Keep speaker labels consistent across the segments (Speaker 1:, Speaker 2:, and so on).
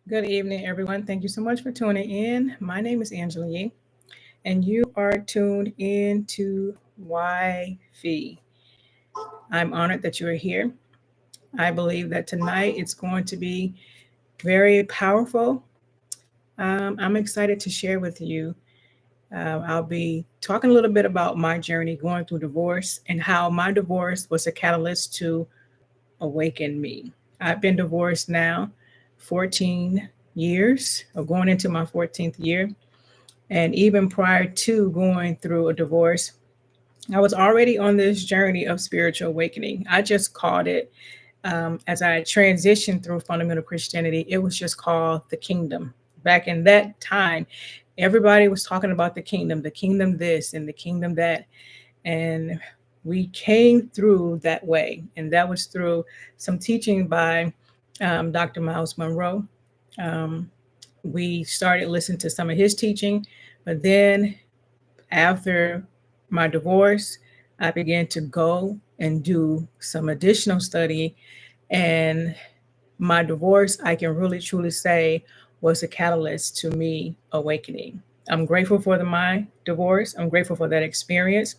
Speaker 1: Good evening, everyone. Thank you so much for tuning in. My name is Angela Yee, and you are tuned in to YFE. I'm honored that you are here. I believe that tonight it's going to be very powerful. I'm excited to share with you. I'll be talking a little bit about my journey going through divorce and how my divorce was a catalyst to awaken me. I've been divorced now 14 years, or going into my 14th year. And even prior to going through a divorce, I was already on this journey of spiritual awakening. I just called it, as I transitioned through fundamental Christianity, it was just called the kingdom. Back in that time, everybody was talking about the kingdom this and the kingdom that. And we came through that way. And that was through some teaching by Dr. Miles Monroe. Um, we started listening to some of his teaching, but then after my divorce, I began to go and do some additional study. And my divorce, I can really truly say, was a catalyst to me awakening. I'm grateful for my divorce. I'm grateful for that experience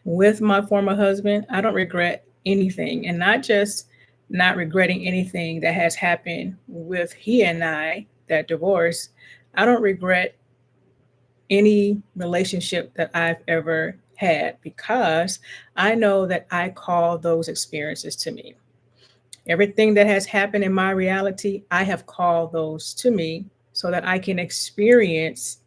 Speaker 1: with my former husband. I don't regret anything, and not just not regretting anything that has happened with he and I, that divorce. I don't regret any relationship that I've ever had because I know that I call those experiences to me. Everything that has happened in my reality, I have called those to me so that I can experience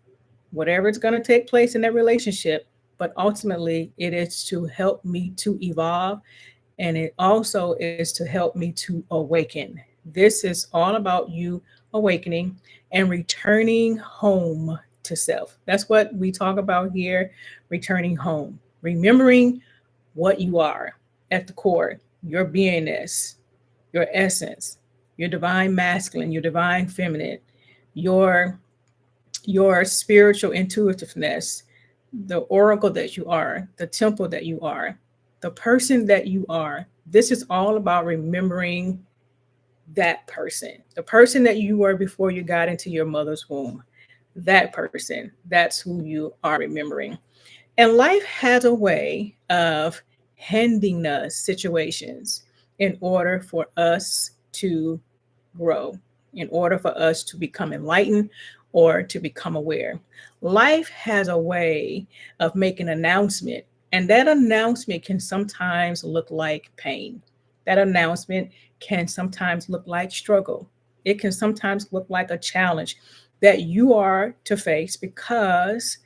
Speaker 1: whatever is going to take place in that relationship. But ultimately, it is to help me to evolve, and it also is to help me to awaken. This is all about you awakening and returning home to self. That's what we talk about here, returning home, remembering what you are at the core, your beingness, your essence, your divine masculine, your divine feminine, your your spiritual intuitiveness, the oracle that you are, the temple that you are, the person that you are. This is all about remembering that person, the person that you were before you got into your mother's womb. That person, that's who you are remembering. And life has a way of handing us situations in order for us to grow, in order for us to become enlightened or to become aware. Life has a way of making an announcement, and that announcement can sometimes look like pain. That announcement can sometimes look like struggle. It can sometimes look like a challenge that you are to face because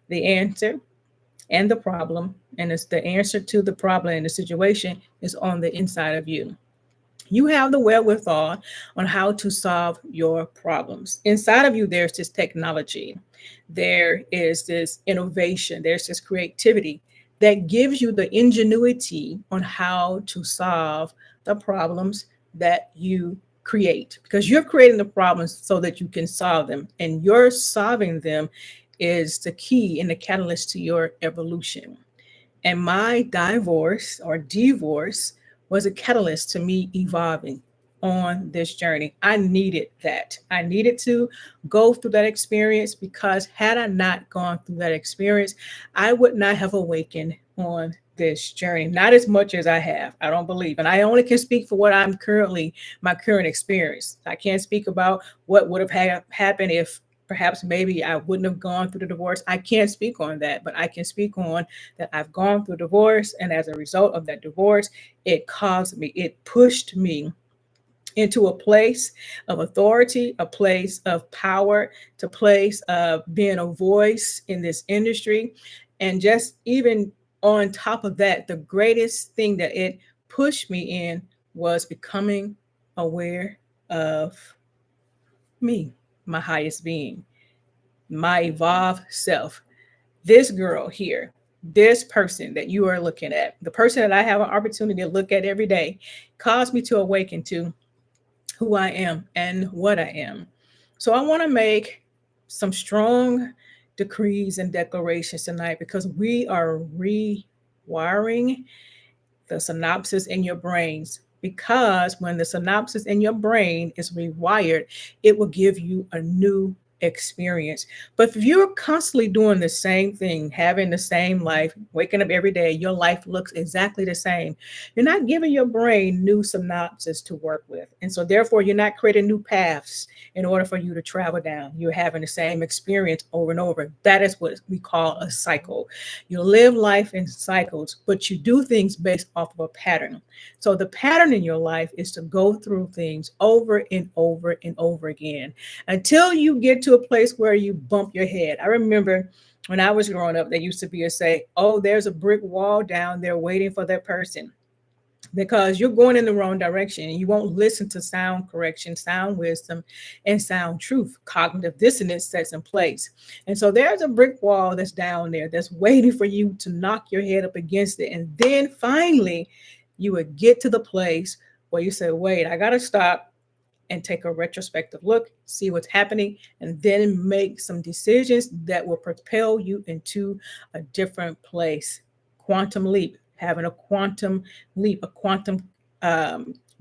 Speaker 1: the answer and the problem, and it's the answer to the problem and the situation is on the inside of you. You have the wherewithal on how to solve your problems. Inside of you, there's this technology, there is this innovation, there's this creativity that gives you the ingenuity on how to solve the problems that you create, because you're creating the problems so that you can solve them, and your solving them is the key and the catalyst to your evolution. And my divorce was a catalyst to me evolving on this journey. I needed that. I needed to go through that experience because had I not gone through that experience, I would not have awakened on this journey. Not as much as I have. I don't believe. And I only can speak for what I'm currently, my current experience. I can't speak about what would have happened if perhaps maybe I wouldn't have gone through the divorce. I can't speak on that, but I can speak on that I've gone through divorce. And as a result of that divorce, it pushed me into a place of authority, a place of power, to place of being a voice in this industry. And just even on top of that, the greatest thing that it pushed me in was becoming aware of me, my highest being, my evolved self. This girl here, this person that you are looking at, the person that I have an opportunity to look at every day, caused me to awaken to who I am and what I am. So I want to make some strong decrees and declarations tonight because we are rewiring the synapses in your brains because when the synopsis in your brain is rewired, it will give you a new experience. But if you're constantly doing the same thing, having the same life, waking up every day, your life looks exactly the same, you're not giving your brain new synopsis to work with. And so therefore you're not creating new paths in order for you to travel down. You're having the same experience over and over. That is what we call a cycle. You live life in cycles, but you do things based off of a pattern. So the pattern in your life is to go through things over and over and over again until you get to a place where you bump your head. I remember when I was growing up, there used to be a say, oh, there's a brick wall down there waiting for that person, because you're going in the wrong direction and you won't listen to sound correction, sound wisdom, and sound truth. Cognitive dissonance sets in place. And so there's a brick wall that's down there that's waiting for you to knock your head up against it. And then finally, you would get to the place where you say, wait, I got to stop and take a retrospective look, see what's happening, and then make some decisions that will propel you into a different place. Quantum leap, having a quantum leap, a quantum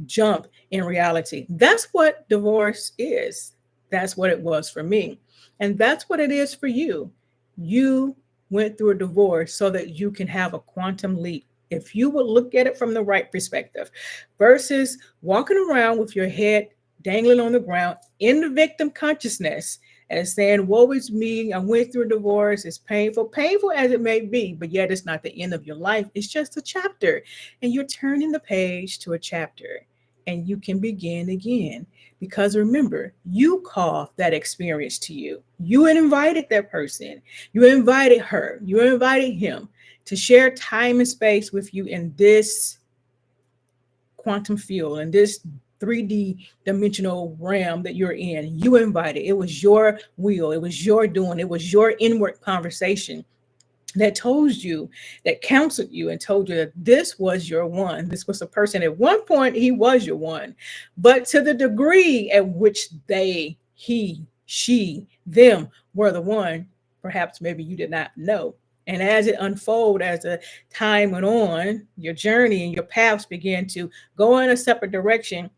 Speaker 1: jump in reality. That's what divorce is. That's what it was for me. And that's what it is for you. You went through a divorce so that you can have a quantum leap. If you would look at it from the right perspective versus walking around with your head dangling on the ground in the victim consciousness and saying, woe is me, I went through a divorce, it's painful as it may be, but yet it's not the end of your life. It's just a chapter. And you're turning the page to a chapter and you can begin again. Because remember, you caused that experience to you. You invited that person. You invited her. You invited him to share time and space with you in this quantum field, in this 3D dimensional realm that you're in. You invited. It was your will. It was your doing. It was your inward conversation that told you, that counseled you and told you that this was your one. This was a person. At one point, he was your one. But to the degree at which they, he, she, them were the one, perhaps maybe you did not know. And as it unfolded, as the time went on, your journey and your paths began to go in a separate direction.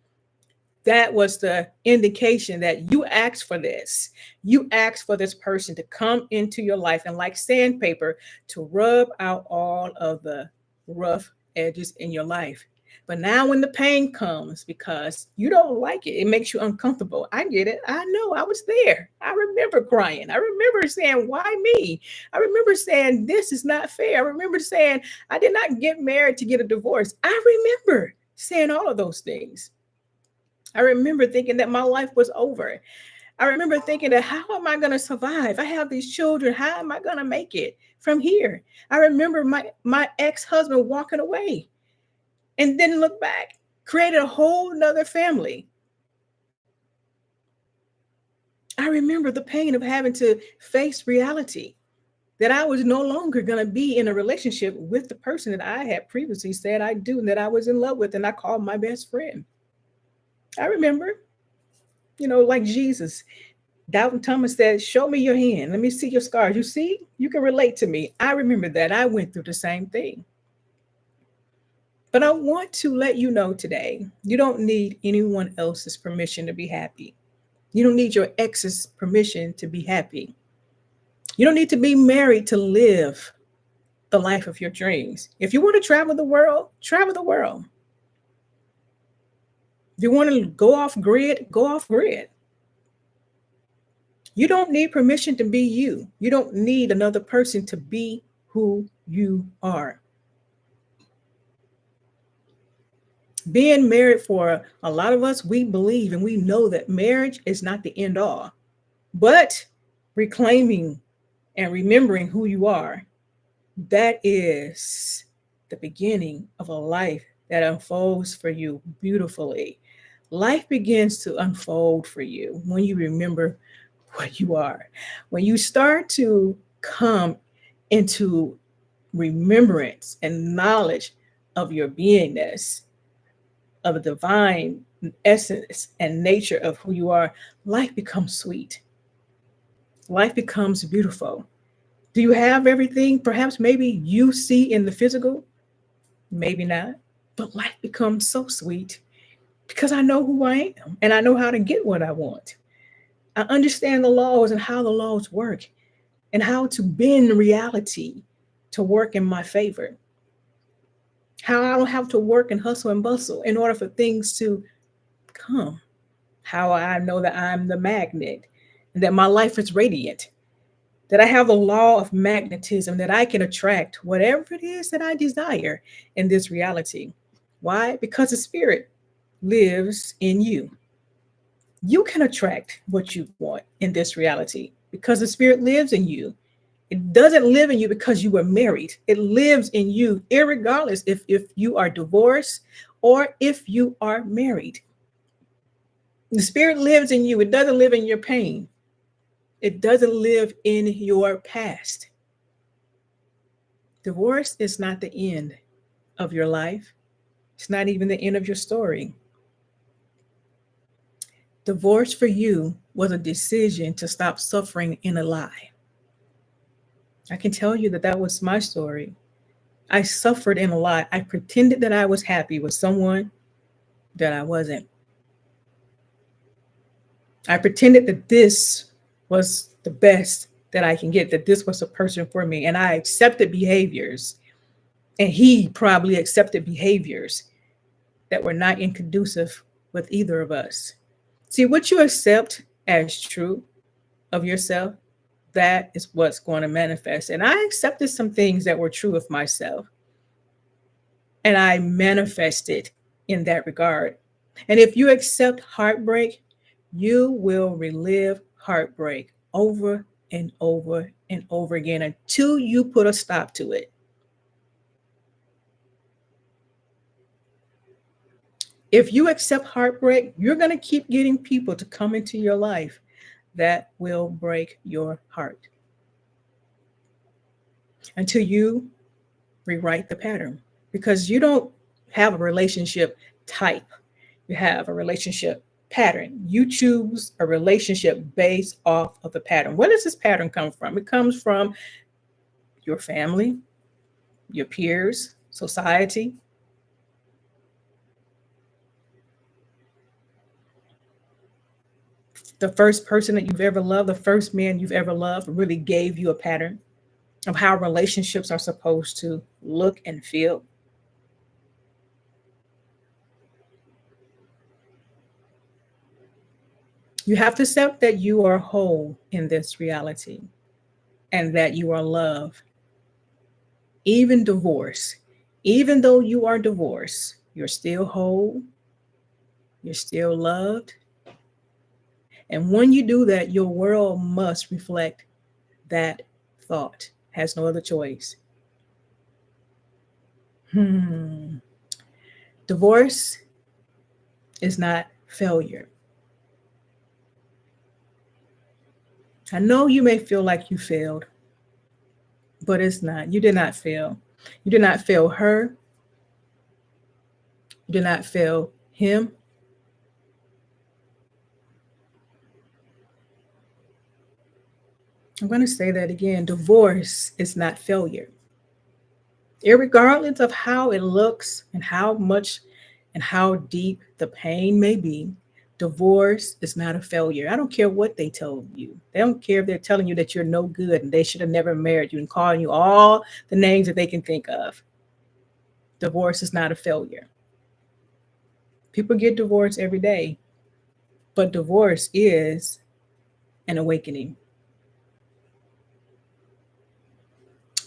Speaker 1: That was the indication that you asked for this. You asked for this person to come into your life and, like sandpaper, to rub out all of the rough edges in your life. But now when the pain comes because you don't like it, it makes you uncomfortable. I get it. I know, I was there. I remember crying. I remember saying, why me? I remember saying, this is not fair. I remember saying, I did not get married to get a divorce. I remember saying all of those things. I remember thinking that my life was over. I remember thinking that, how am I going to survive? I have these children. How am I going to make it from here? I remember my ex-husband walking away and then look back, created a whole nother family. I remember the pain of having to face reality, that I was no longer going to be in a relationship with the person that I had previously said I do and that I was in love with and I called my best friend. I remember, like Jesus. Doubting Thomas said, show me your hand. Let me see your scars. You see, you can relate to me. I remember that. I went through the same thing. But I want to let you know today, you don't need anyone else's permission to be happy. You don't need your ex's permission to be happy. You don't need to be married to live the life of your dreams. If you want to travel the world, travel the world. If you want to go off grid, go off grid. You don't need permission to be you. You don't need another person to be who you are. Being married, for a lot of us, we believe and we know that marriage is not the end all, but reclaiming and remembering who you are, that is the beginning of a life that unfolds for you beautifully. Life begins to unfold for you when you remember what you are. When you start to come into remembrance and knowledge of your beingness, of a divine essence and nature of who you are, life becomes sweet. Life becomes beautiful. Do you have everything perhaps maybe you see in the physical? Maybe not. But life becomes so sweet because I know who I am and I know how to get what I want. I understand the laws and how the laws work and how to bend reality to work in my favor. How I don't have to work and hustle and bustle in order for things to come. How I know that I'm the magnet and that my life is radiant, that I have the law of magnetism, that I can attract whatever it is that I desire in this reality. Why? Because the spirit lives in you. You can attract what you want in this reality because the spirit lives in you. It doesn't live in you because you were married. It lives in you, irregardless if you are divorced or if you are married. The spirit lives in you. It doesn't live in your pain. It doesn't live in your past. Divorce is not the end of your life. It's not even the end of your story. Divorce for you was a decision to stop suffering in a lie. I can tell you that that was my story. I suffered in a lie. I pretended that I was happy with someone that I wasn't. I pretended that this was the best that I can get, that this was a person for me. And I accepted behaviors. And he probably accepted behaviors that were not in conducive with either of us. See, what you accept as true of yourself, that is what's going to manifest. And I accepted some things that were true of myself. And I manifested in that regard. And if you accept heartbreak, you will relive heartbreak over and over and over again until you put a stop to it. If you accept heartbreak, you're going to keep getting people to come into your life that will break your heart until you rewrite the pattern, because you don't have a relationship type. You have a relationship pattern. You choose a relationship based off of the pattern. Where does this pattern come from? It comes from your family, your peers, society. The first person that you've ever loved, the first man you've ever loved, really gave you a pattern of how relationships are supposed to look and feel. You have to accept that you are whole in this reality and that you are loved. Even divorce, even though you are divorced, you're still whole, you're still loved. And when you do that, your world must reflect that thought, has no other choice. Divorce is not failure. I know you may feel like you failed, but it's not. You did not fail. You did not fail her. You did not fail him. I'm going to say that again. Divorce is not failure. Irregardless of how it looks and how much and how deep the pain may be, divorce is not a failure. I don't care what they told you. They don't care if they're telling you that you're no good and they should have never married you and calling you all the names that they can think of. Divorce is not a failure. People get divorced every day, but divorce is an awakening.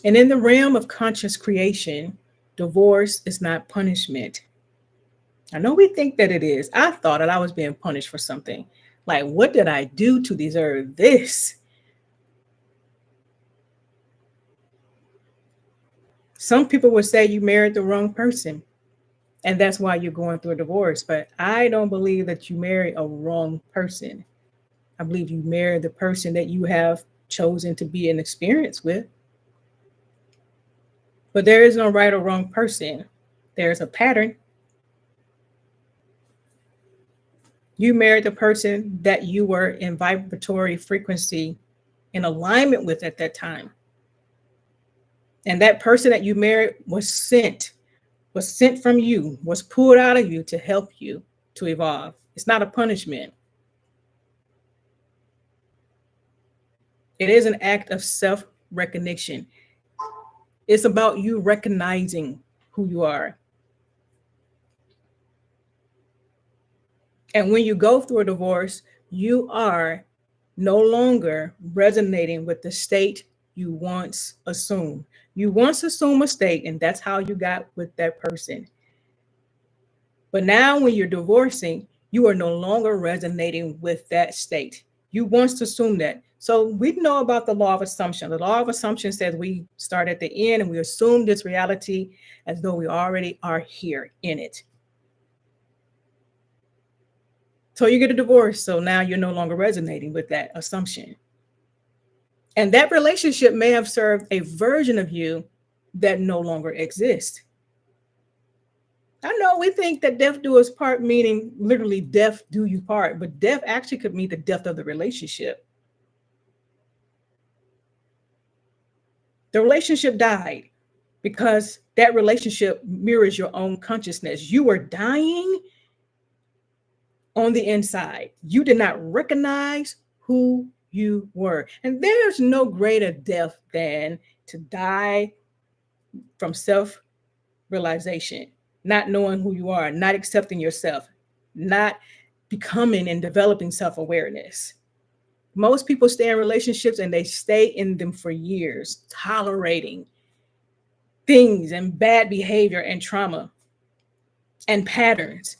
Speaker 1: And in the realm of conscious creation, divorce is not punishment. I know we think that it is. I thought that I was being punished for something. Like, what did I do to deserve this? Some people would say you married the wrong person, and that's why you're going through a divorce. But I don't believe that you marry a wrong person. I believe you marry the person that you have chosen to be an experience with. But there is no right or wrong person. There's a pattern. You married the person that you were in vibratory frequency in alignment with at that time. And that person that you married was sent was sent from you, was pulled out of you to help you to evolve. It's not a punishment. It is an act of self recognition. It's about you recognizing who you are. And when you go through a divorce, you are no longer resonating with the state you once assumed. You once assumed a state, and that's how you got with that person. But now, when you're divorcing, you are no longer resonating with that state. You once assumed that. So we know about the law of assumption. The law of assumption says we start at the end and we assume this reality as though we already are here in it. So you get a divorce. So now you're no longer resonating with that assumption. And that relationship may have served a version of you that no longer exists. I know we think that death do us part, meaning literally death do you part, but death actually could mean the death of the relationship. The relationship died because that relationship mirrors your own consciousness. You are dying on the inside. You did not recognize who you were. And there's no greater death than to die from self realization, not knowing who you are, not accepting yourself, not becoming and developing self awareness. Most people stay in relationships and they stay in them for years, tolerating things and bad behavior and trauma and patterns.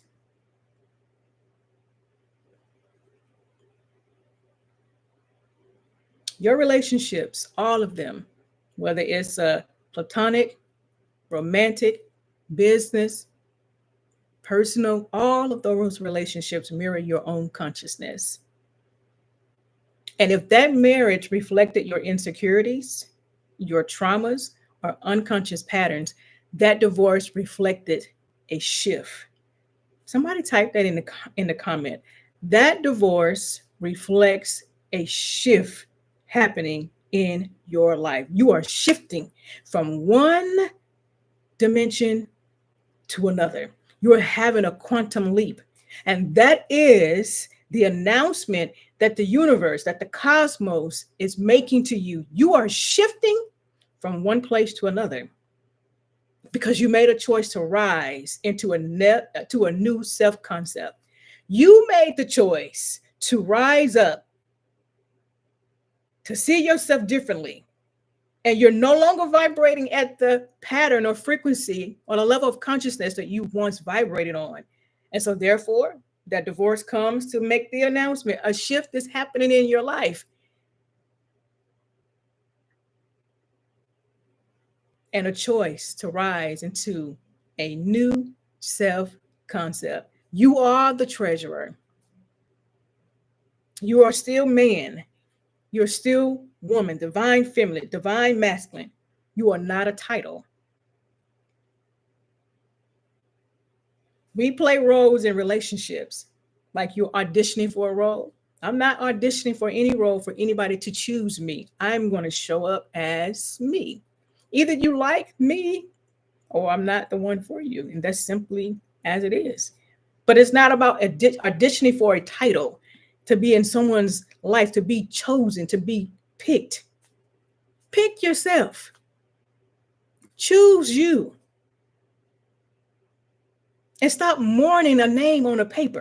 Speaker 1: Your relationships, all of them, whether it's a platonic, romantic, business, personal, all of those relationships mirror your own consciousness. And if that marriage reflected your insecurities, your traumas, or unconscious patterns, that divorce reflected a shift. Somebody type that in the comment. That divorce reflects a shift happening in your life. You are shifting from one dimension to another. You are having a quantum leap. And that is the announcement that the universe, that the cosmos is making to you. You are shifting from one place to another because you made a choice to rise into a new self-concept. You made the choice to rise up, to see yourself differently. And you're no longer vibrating at the pattern or frequency or the level of consciousness that you once vibrated on. And so therefore, that divorce comes to make the announcement. A shift is happening in your life. And a choice to rise into a new self-concept. You are the treasurer. You are still man. You're still woman, divine feminine, divine masculine. You are not a title. We play roles in relationships like you're auditioning for a role. I'm not auditioning for any role for anybody to choose me. I'm going to show up as me. Either you like me or I'm not the one for you. And that's simply as it is. But it's not about auditioning for a title, to be in someone's life, to be chosen, to be picked. Pick yourself. Choose you. And stop mourning a name on a paper.